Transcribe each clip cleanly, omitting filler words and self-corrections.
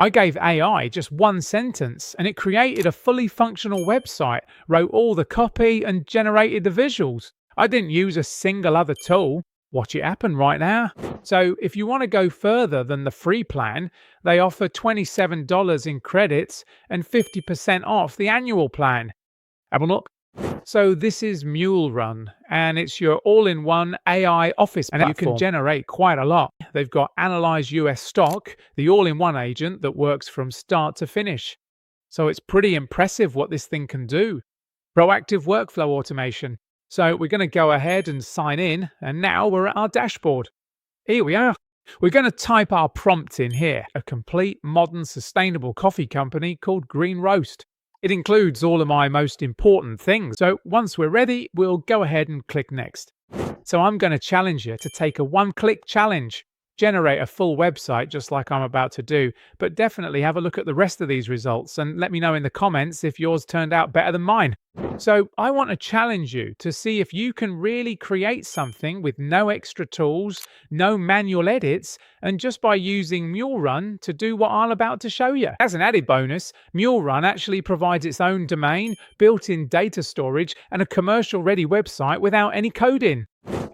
I gave AI just one sentence and it created a fully functional website, wrote all the copy, and generated the visuals. I didn't use a single other tool. Watch it happen right now. So, if you want to go further than the free plan, they offer $27 in credits and 50% off the annual plan. Have a look. So this is Mule Run, and it's your all-in-one AI office platform. And you can generate quite a lot. They've got Analyze US Stock, the all-in-one agent that works from start to finish. So it's pretty impressive what this thing can do. Proactive workflow automation. So we're going to go ahead and sign in, and now we're at our dashboard. Here we are. We're going to type our prompt in here, a complete, modern, sustainable coffee company called Green Roast. It includes all of my most important things. So once we're ready, we'll go ahead and click next. So I'm going to challenge you to take a one-click challenge. Generate a full website just like I'm about to do, but definitely have a look at the rest of these results and let me know in the comments if yours turned out better than mine. So I want to challenge you to see if you can really create something with no extra tools, no manual edits, and just by using Mule Run to do what I'm about to show you. As an added bonus, Mule Run actually provides its own domain, built-in data storage, and a commercial-ready website without any coding.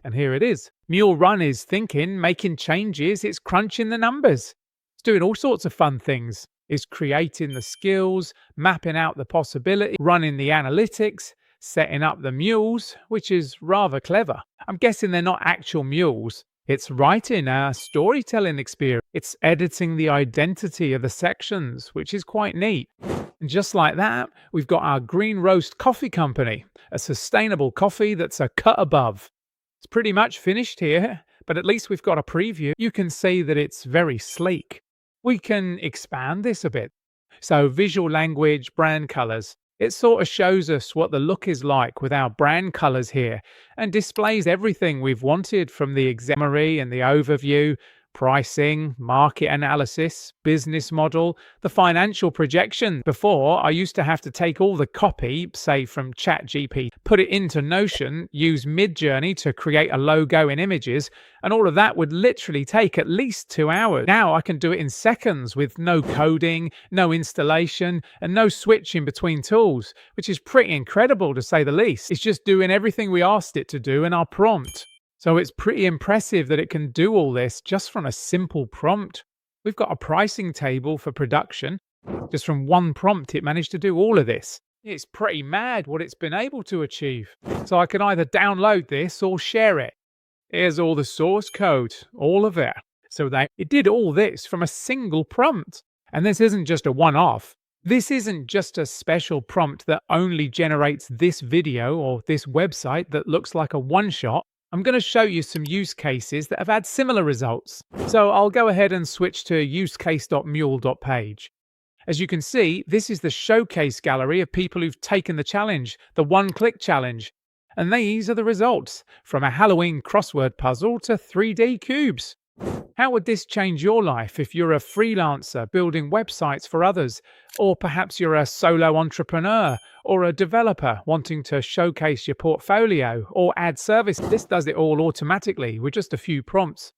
And here it is. Mule Run is thinking, making changes, it's crunching the numbers. It's doing all sorts of fun things. It's creating the skills, mapping out the possibility, running the analytics, setting up the mules, which is rather clever. I'm guessing they're not actual mules. It's writing a storytelling experience. It's editing the identity of the sections, which is quite neat. And just like that, we've got our Green Roast Coffee Company, a sustainable coffee that's a cut above. It's pretty much finished here, but at least we've got a preview. You can see that it's very sleek. We can expand this a bit. So visual language, brand colors. It sort of shows us what the look is like with our brand colors here and displays everything we've wanted from the summary and the overview, pricing, market analysis, business model, the financial projection. Before, I used to have to take all the copy, say from ChatGPT, put it into Notion, use Midjourney to create a logo in images, and all of that would literally take at least 2 hours. Now I can do it in seconds with no coding, no installation, and no switching between tools, which is pretty incredible to say the least. It's just doing everything we asked it to do in our prompt. So it's pretty impressive that it can do all this just from a simple prompt. We've got a pricing table for production. Just from one prompt, it managed to do all of this. It's pretty mad what it's been able to achieve. So I can either download this or share it. Here's all the source code, all of it. So it did all this from a single prompt. And this isn't just a one-off. This isn't just a special prompt that only generates this video or this website that looks like a one-shot. I'm going to show you some use cases that have had similar results. So I'll go ahead and switch to usecase.mule.page. As you can see, this is the showcase gallery of people who've taken the challenge, the one-click challenge. And these are the results, from a Halloween crossword puzzle to 3D cubes. How would this change your life if you're a freelancer building websites for others? Or perhaps you're a solo entrepreneur or a developer wanting to showcase your portfolio or add service? This does it all automatically with just a few prompts.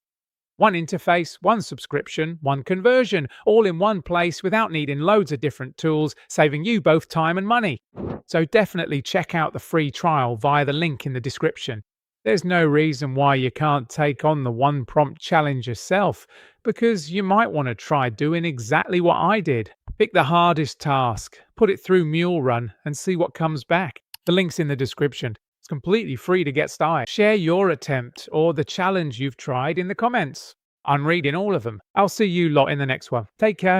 One interface, one subscription, one conversion, all in one place without needing loads of different tools, saving you both time and money. So definitely check out the free trial via the link in the description. There's no reason why you can't take on the one prompt challenge yourself, because you might want to try doing exactly what I did. Pick the hardest task, put it through Mule Run, and see what comes back. The link's in the description. It's completely free to get started. Share your attempt or the challenge you've tried in the comments. I'm reading all of them. I'll see you lot in the next one. Take care.